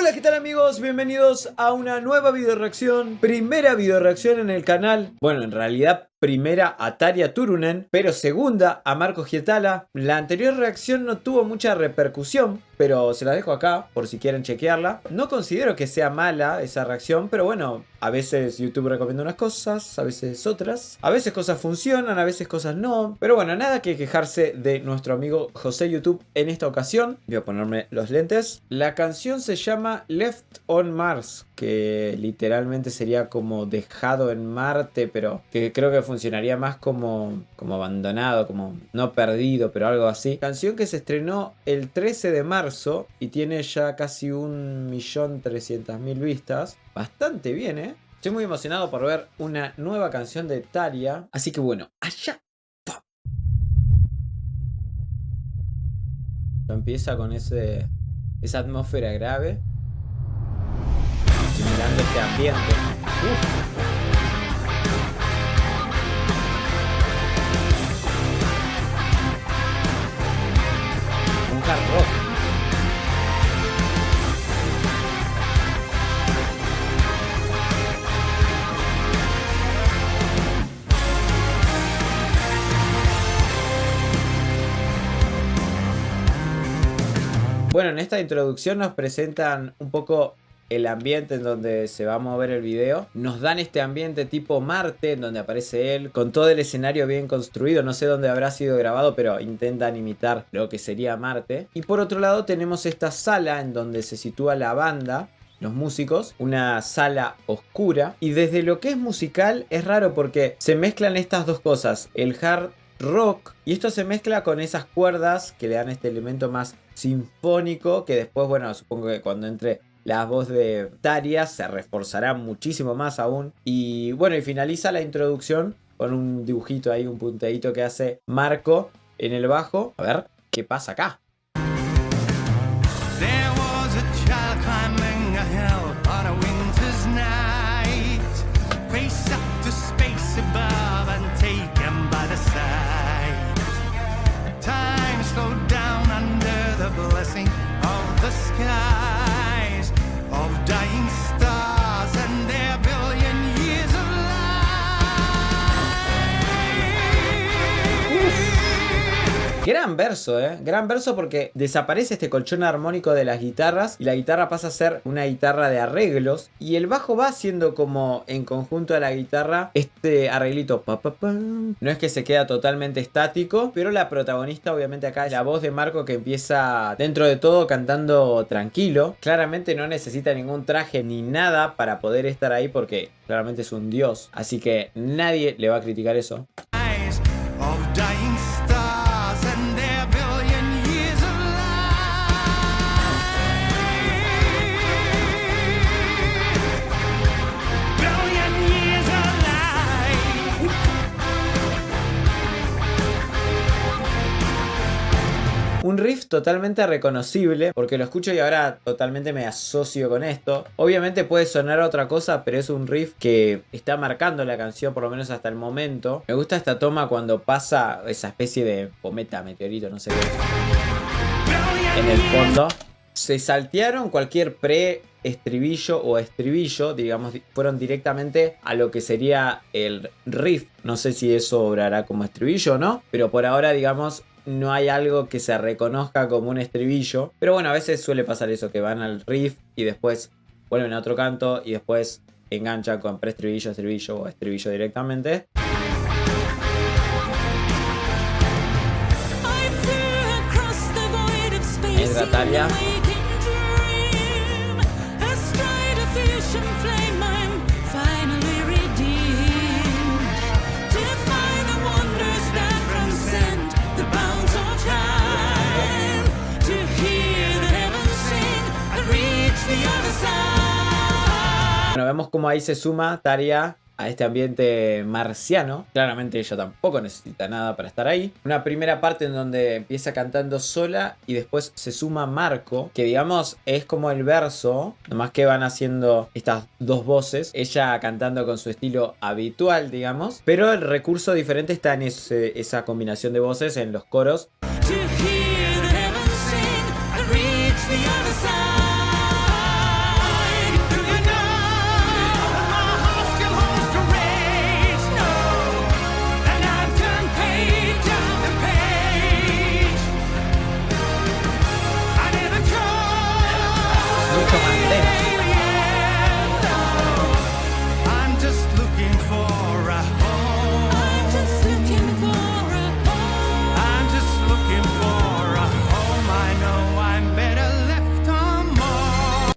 Hola, ¿qué tal amigos? Bienvenidos a una nueva video reacción. Primera video reacción en el canal. Bueno, en realidad primera a Tarja Turunen, pero segunda a Marco Hietala. La anterior reacción no tuvo mucha repercusión, pero se la dejo acá por si quieren chequearla. No considero que sea mala esa reacción, pero bueno, a veces YouTube recomienda unas cosas, a veces otras. A veces cosas funcionan, a veces cosas no. Pero bueno, nada que quejarse de nuestro amigo José YouTube en esta ocasión. Voy a ponerme los lentes. La canción se llama Left on Mars, que literalmente sería como dejado en Marte, pero que creo que funcionaría más como abandonado, como no perdido, pero algo así. Canción que se estrenó el 13 de marzo y tiene ya casi 1.300.000 vistas. Bastante bien, ¿eh? Estoy muy emocionado por ver una nueva canción de Tarja. Así que bueno, allá. Empieza con esa atmósfera grave, simulando este ambiente. Un hard rock. Bueno, en esta introducción nos presentan un poco el ambiente en donde se va a mover el video. Nos dan este ambiente tipo Marte, en donde aparece él, con todo el escenario bien construido. No sé dónde habrá sido grabado, pero intentan imitar lo que sería Marte. Y por otro lado tenemos esta sala en donde se sitúa la banda, los músicos, una sala oscura. Y desde lo que es musical es raro porque se mezclan estas dos cosas, el hard rock, y esto se mezcla con esas cuerdas que le dan este elemento más sinfónico, que después, bueno, supongo que cuando entre la voz de Tarja se reforzará muchísimo más aún. Y bueno, y finaliza la introducción con un dibujito ahí, un punteíto que hace Marco en el bajo. A ver qué pasa acá. Blessing of the skies of dying stars and their billion years of life. Gran verso, gran verso, porque desaparece este colchón armónico de las guitarras y la guitarra pasa a ser una guitarra de arreglos y el bajo va haciendo como en conjunto a la guitarra este arreglito pa, pa, pa. No es que se queda totalmente estático, pero la protagonista obviamente acá es la voz de Marco, que empieza dentro de todo cantando tranquilo. Claramente no necesita ningún traje ni nada para poder estar ahí porque claramente es un dios, así que nadie le va a criticar eso. Un riff totalmente reconocible, porque lo escucho y ahora totalmente me asocio con esto. Obviamente puede sonar a otra cosa, pero es un riff que está marcando la canción, por lo menos hasta el momento. Me gusta esta toma cuando pasa esa especie de cometa, meteorito, no sé qué, en el fondo. Se saltearon cualquier estribillo o estribillo, digamos, fueron directamente a lo que sería el riff. No sé si eso obrará como estribillo o no, pero por ahora, digamos, no hay algo que se reconozca como un estribillo. Pero bueno, a veces suele pasar eso, que van al riff y después vuelven a otro canto y después enganchan con preestribillo, estribillo o estribillo directamente. Entra Tarja. Bueno, vemos como ahí se suma Tarja a este ambiente marciano. Claramente ella tampoco necesita nada para estar ahí. Una primera parte en donde empieza cantando sola y después se suma Marco, que digamos es como el verso, nomás que van haciendo estas dos voces, ella cantando con su estilo habitual, digamos, pero el recurso diferente está en esa combinación de voces en los coros.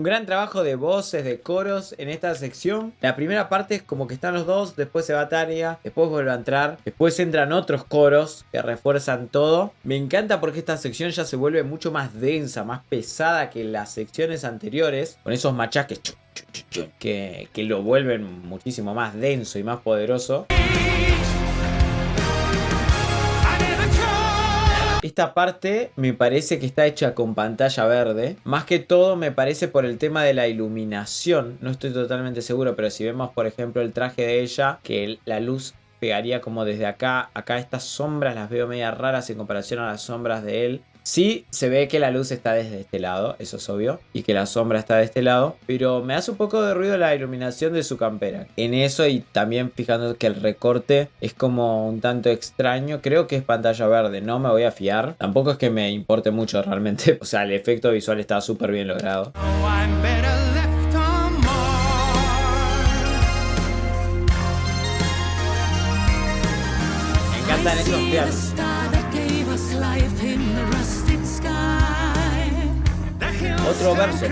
Un gran trabajo de voces, de coros en esta sección. La primera parte es como que están los dos, después se va Taria, después vuelve a entrar, después entran otros coros que refuerzan todo. Me encanta porque esta sección ya se vuelve mucho más densa, más pesada que las secciones anteriores, con esos machaques que lo vuelven muchísimo más denso y más poderoso. Esta parte me parece que está hecha con pantalla verde. Más que todo me parece por el tema de la iluminación. No estoy totalmente seguro, pero si vemos por ejemplo el traje de ella, que la luz pegaría como desde acá. Acá estas sombras las veo media raras en comparación a las sombras de él. Sí, se ve que la luz está desde este lado, eso es obvio, y que la sombra está de este lado, pero me hace un poco de ruido la iluminación de su campera. En eso, y también fijando que el recorte es como un tanto extraño, creo que es pantalla verde, no me voy a fiar. Tampoco es que me importe mucho realmente, o sea, el efecto visual está súper bien logrado. Oh, I'm better left on Mars. Me encantan esos pianos. Otro verso.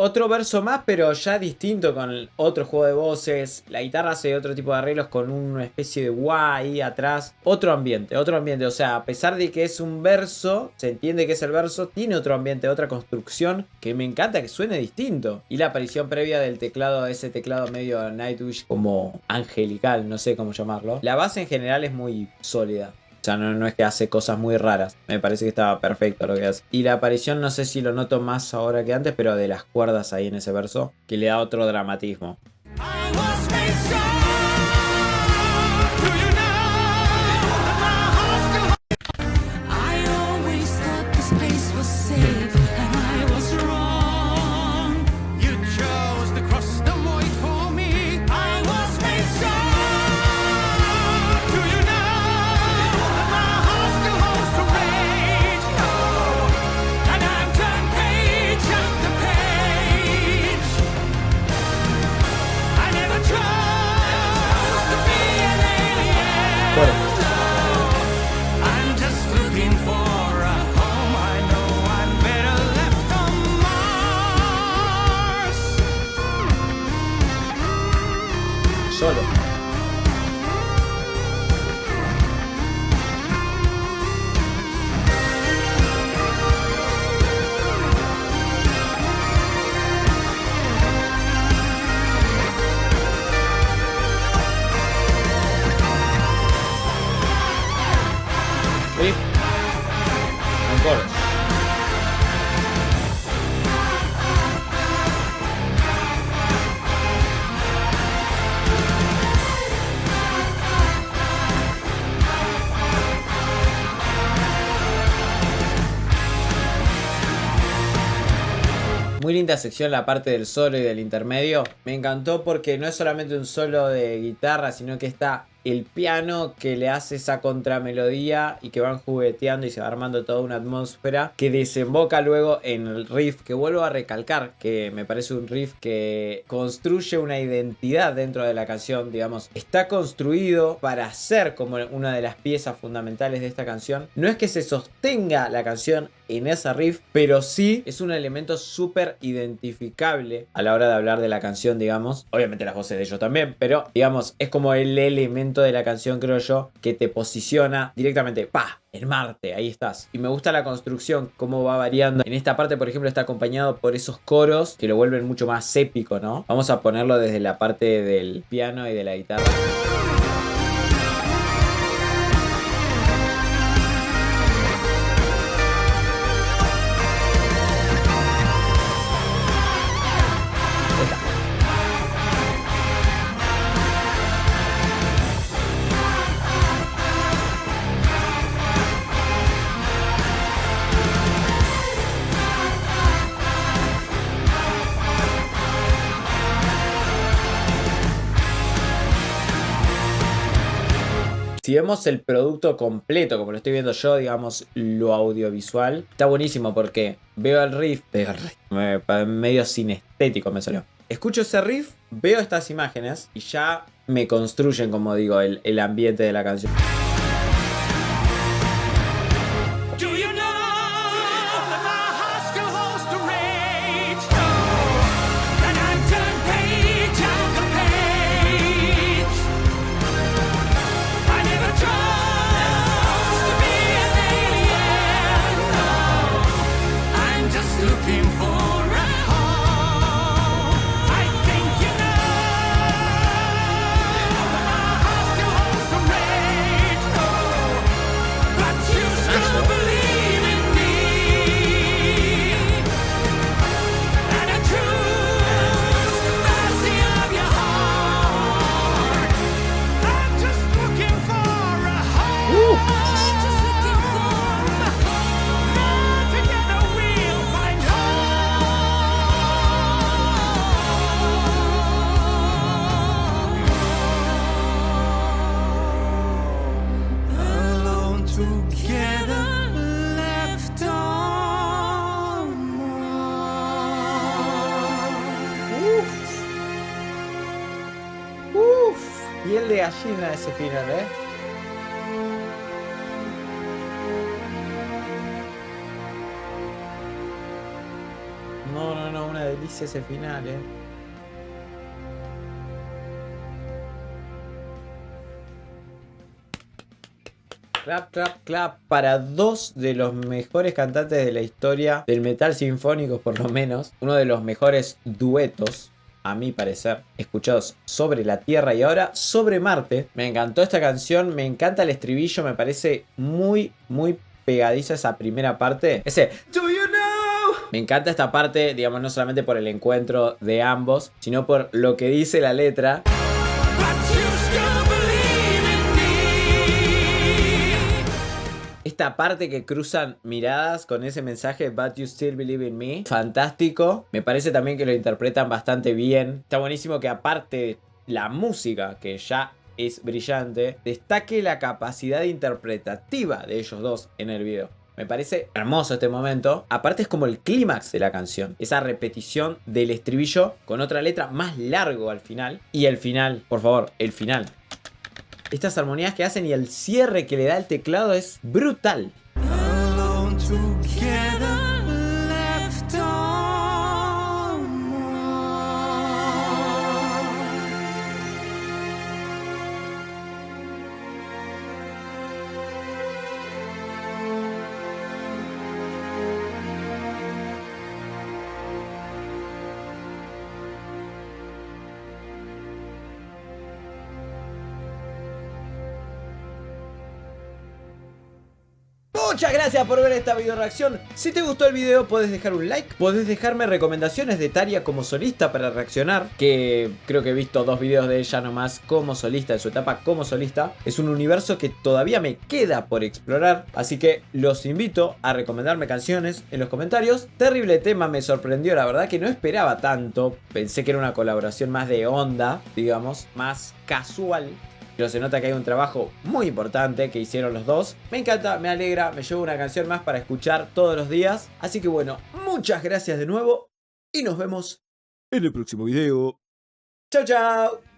Otro verso más, pero ya distinto, con otro juego de voces. La guitarra hace otro tipo de arreglos con una especie de wah ahí atrás. Otro ambiente. O sea, a pesar de que es un verso, se entiende que es el verso, tiene otro ambiente, otra construcción que me encanta que suene distinto. Y la aparición previa del teclado, ese teclado medio Nightwish, como angelical, no sé cómo llamarlo. La base en general es muy sólida. O sea, no es que hace cosas muy raras. Me parece que estaba perfecto lo que hace. Y la aparición, no sé si lo noto más ahora que antes, pero de las cuerdas ahí en ese verso, que le da otro dramatismo. Solo. Riff. Un coro. Muy linda sección la parte del solo y del intermedio. Me encantó porque no es solamente un solo de guitarra, sino que está el piano que le hace esa contramelodía y que van jugueteando y se va armando toda una atmósfera que desemboca luego en el riff, que vuelvo a recalcar que me parece un riff que construye una identidad dentro de la canción, digamos, está construido para ser como una de las piezas fundamentales de esta canción. No es que se sostenga la canción en ese riff, pero sí es un elemento súper identificable a la hora de hablar de la canción, digamos. Obviamente las voces de ellos también, pero digamos, es como el elemento de la canción, creo yo, que te posiciona directamente, ¡pah!, en Marte, ahí estás. Y me gusta la construcción, cómo va variando. En esta parte, por ejemplo, está acompañado por esos coros que lo vuelven mucho más épico, ¿no? Vamos a ponerlo desde la parte del piano y de la guitarra. Si vemos el producto completo, como lo estoy viendo yo, digamos, lo audiovisual, está buenísimo porque veo el riff, medio sinestético me salió. Escucho ese riff, veo estas imágenes y ya me construyen, como digo, el ambiente de la canción. Piel de gallina ese final, ¿eh? No, una delicia ese final, ¿eh? Clap, clap, clap para dos de los mejores cantantes de la historia del metal sinfónico, por lo menos. Uno de los mejores duetos, a mi parecer, escuchados sobre la Tierra y ahora sobre Marte. Me encantó esta canción, me encanta el estribillo, me parece muy pegadiza esa primera parte. Ese "Do you know?". Me encanta esta parte, digamos, no solamente por el encuentro de ambos, sino por lo que dice la letra. Esta parte que cruzan miradas con ese mensaje "But you still believe in me", fantástico. Me parece también que lo interpretan bastante bien. Está buenísimo que aparte de la música, que ya es brillante, destaque la capacidad interpretativa de ellos dos en el video. Me parece hermoso este momento. Aparte es como el clímax de la canción. Esa repetición del estribillo con otra letra más largo al final. Y el final, por favor, el final. Estas armonías que hacen y el cierre que le da el teclado es brutal. Alone together, left on Muchas gracias por ver esta video reacción. Si te gustó el video podés dejar un like, podés dejarme recomendaciones de Tarja como solista para reaccionar, que creo que he visto 2 videos de ella nomás como solista, en su etapa como solista. Es un universo que todavía me queda por explorar, así que los invito a recomendarme canciones en los comentarios. Terrible tema, me sorprendió, la verdad que no esperaba tanto. Pensé que era una colaboración más de onda, digamos, más casual. Pero se nota que hay un trabajo muy importante que hicieron los dos. Me encanta, me alegra, me llevo una canción más para escuchar todos los días. Así que bueno, muchas gracias de nuevo y nos vemos en el próximo video. Chao, chao.